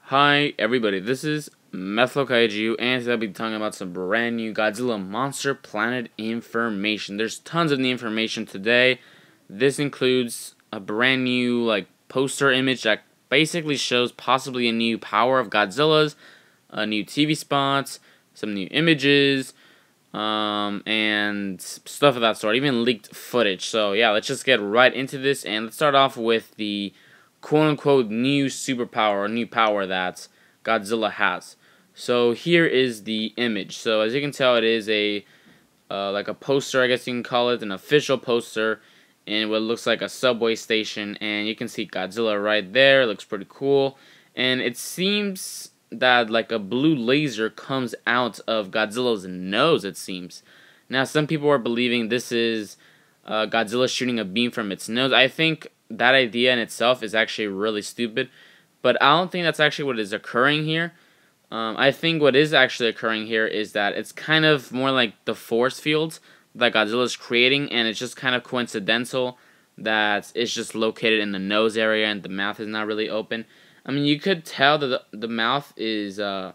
Hi everybody, this is methlokaiju, and today I'll be talking about some brand new Godzilla Monster Planet information. There's tons of new information today. This includes a brand new poster image that basically shows possibly a new power of Godzilla's, a new TV spots, some new images, and stuff of that sort, even leaked footage. So yeah, let's just get right into this, and let's start off with the quote-unquote new superpower, or new power that Godzilla has. So here is the image. So as you can tell, it is a like a poster, I guess you can call it, an official poster in what looks like a subway station, and you can see Godzilla right there. It looks pretty cool, and it seems that like a blue laser comes out of Godzilla's nose, it seems. Now some people are believing this is Godzilla shooting a beam from its nose. I think that idea in itself is actually really stupid, but I don't think that's actually what is occurring here. I think what is actually occurring here is that it's kind of more like the force fields that Godzilla is creating, and it's just kind of coincidental that it's just located in the nose area and the mouth is not really open. I mean, you could tell that the mouth is, I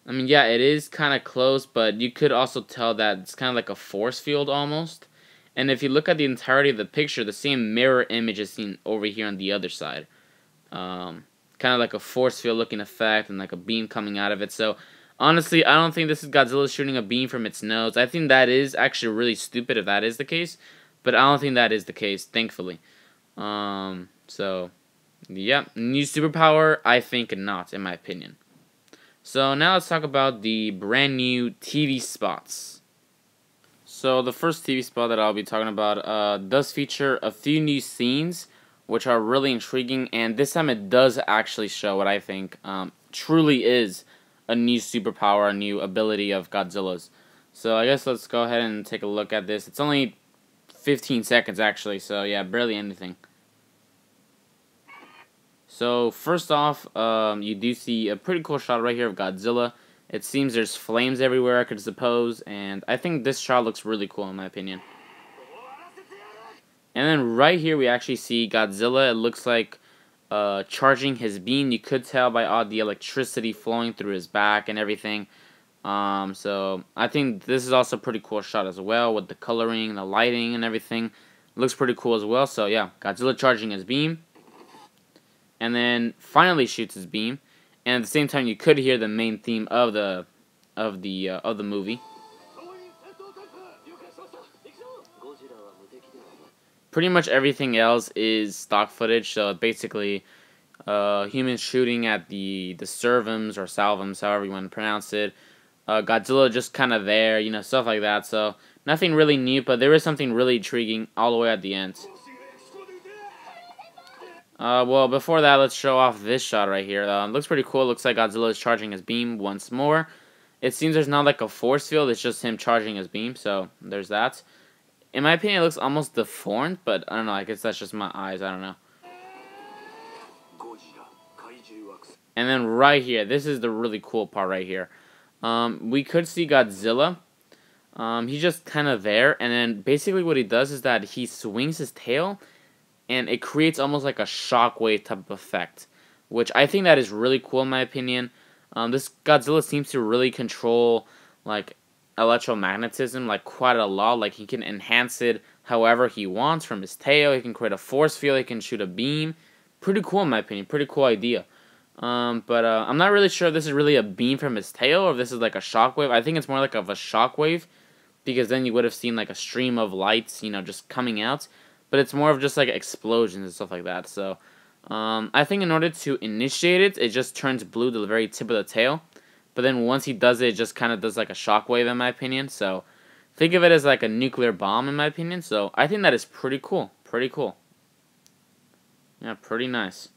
mean, yeah, it is kind of closed, but you could also tell that it's kind of like a force field almost. And if you look at the entirety of the picture, the same mirror image is seen over here on the other side. Kind of like a force field looking effect and like a beam coming out of it. So, honestly, I don't think this is Godzilla shooting a beam from its nose. I think that is actually really stupid if that is the case. But I don't think that is the case, thankfully. So, yeah, new superpower? I think not, in my opinion. So, now let's talk about the brand new TV spots. So the first TV spot that I'll be talking about does feature a few new scenes, which are really intriguing, and this time it does actually show what I think truly is a new superpower, a new ability of Godzilla's. So I guess let's go ahead and take a look at this. It's only 15 seconds actually, so yeah, barely anything. So first off, you do see a pretty cool shot right here of Godzilla. It seems there's flames everywhere, I could suppose, and I think this shot looks really cool in my opinion. And then right here we actually see Godzilla. It looks like charging his beam. You could tell by all the electricity flowing through his back and everything. So I think this is also a pretty cool shot as well, with the coloring, the lighting, and everything. It looks pretty cool as well. So yeah, Godzilla charging his beam, and then finally shoots his beam. And at the same time, you could hear the main theme of the movie. Pretty much everything else is stock footage. So basically, humans shooting at the servums or salvums, however you want to pronounce it. Godzilla just kind of there, you know, stuff like that. So nothing really new, but there is something really intriguing all the way at the end. Well, before that, let's show off this shot right here. Looks pretty cool. Looks like Godzilla is charging his beam once more. It seems there's not like a force field. It's just him charging his beam. So there's that. In my opinion, it looks almost deformed, but I don't know. I guess that's just my eyes. I don't know. And then right here, this is the really cool part right here. We could see Godzilla. He's just kind of there, and then basically what he does is that he swings his tail, and it creates almost like a shockwave type of effect, which I think that is really cool in my opinion. This Godzilla seems to really control like electromagnetism like quite a lot. Like he can enhance it however he wants from his tail. He can create a force field. He can shoot a beam. Pretty cool in my opinion. Pretty cool idea. But I'm not really sure if this is really a beam from his tail or if this is like a shockwave. I think it's more like of a shockwave, because then you would have seen like a stream of lights, you know, just coming out. But it's more of just like explosions and stuff like that. So I think in order to initiate it, it just turns blue to the very tip of the tail. But then once he does it, it just kind of does like a shockwave in my opinion. So think of it as like a nuclear bomb in my opinion. So I think that is pretty cool. Pretty cool. Yeah, pretty nice.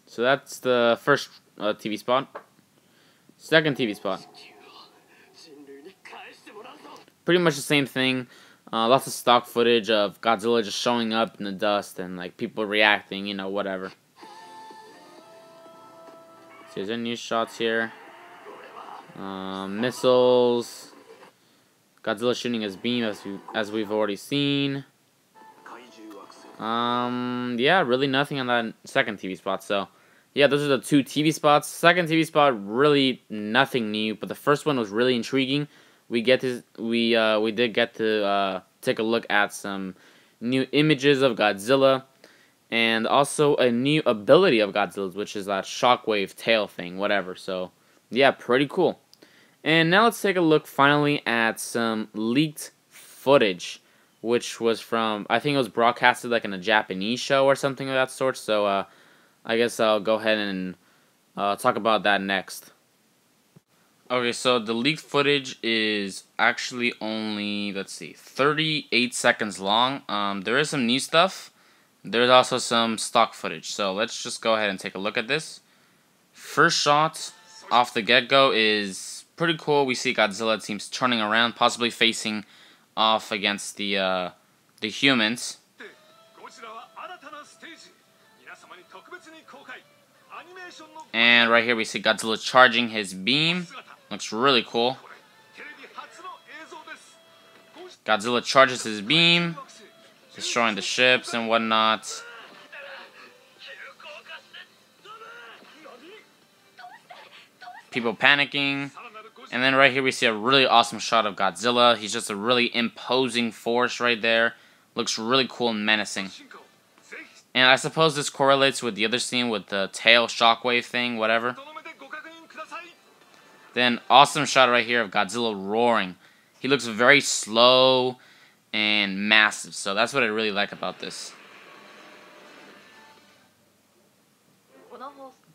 So that's the first TV spot. Second TV spot. Pretty much the same thing. Lots of stock footage of Godzilla just showing up in the dust and like people reacting, you know, whatever. So there's any new shots here. Missiles. Godzilla shooting his beam as we've already seen. Yeah, really nothing on that second TV spot. So yeah, those are the two TV spots. Second TV spot, really nothing new, but the first one was really intriguing. We did get to take a look at some new images of Godzilla, and also a new ability of Godzilla's, which is that shockwave tail thing, whatever. So, yeah, pretty cool. And now let's take a look finally at some leaked footage, which was from, I think it was broadcasted like in a Japanese show or something of that sort. So, I guess I'll go ahead and talk about that next. Okay, so the leaked footage is actually only, let's see, 38 seconds long. There is some new stuff. There's also some stock footage. So let's just go ahead and take a look at this. First shot off the get-go is pretty cool. We see Godzilla, it seems, turning around, possibly facing off against the humans. And right here we see Godzilla charging his beam. Looks really cool. Godzilla charges his beam, destroying the ships and whatnot. People panicking. And then right here we see a really awesome shot of Godzilla. He's just a really imposing force right there. Looks really cool and menacing. And I suppose this correlates with the other scene with the tail shockwave thing, whatever. Then awesome shot right here of Godzilla roaring. He looks very slow and massive, so that's what I really like about this.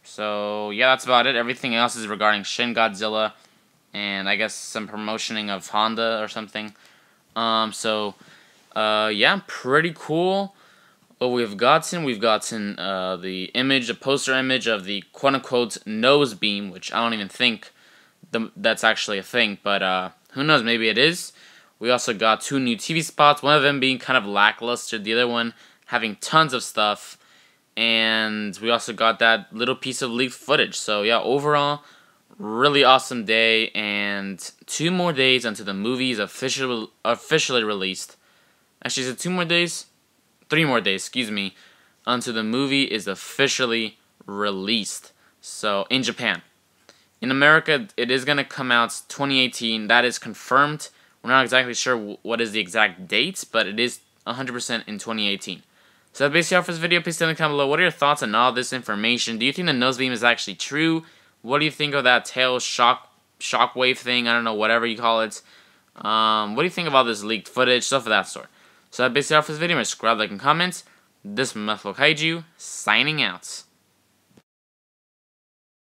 So yeah, that's about it. Everything else is regarding Shin Godzilla, and I guess some promotioning of Honda or something. Yeah, pretty cool. What we've gotten the image, a poster image of the quote-unquote nose beam, which I don't even think that's actually a thing, but who knows, maybe it is. We also got two new TV spots, one of them being kind of lackluster, the other one having tons of stuff, and we also got that little piece of leaked footage. So yeah, overall, really awesome day, and 2 more days until the movie is officially released. Actually, is it 2 more days? 3 more days, excuse me, until the movie is officially released. So, in Japan. In America, it is going to come out 2018. That is confirmed. We're not exactly sure what is the exact date, but it is 100% in 2018. So that's basically all for this video. Please tell me in the comment below, what are your thoughts on all this information? Do you think the nose beam is actually true? What do you think of that tail shockwave thing? I don't know, whatever you call it. What do you think of all this leaked footage? Stuff of that sort. So that's basically all for this video. Subscribe, like, and comment. This is methlokaiju, signing out.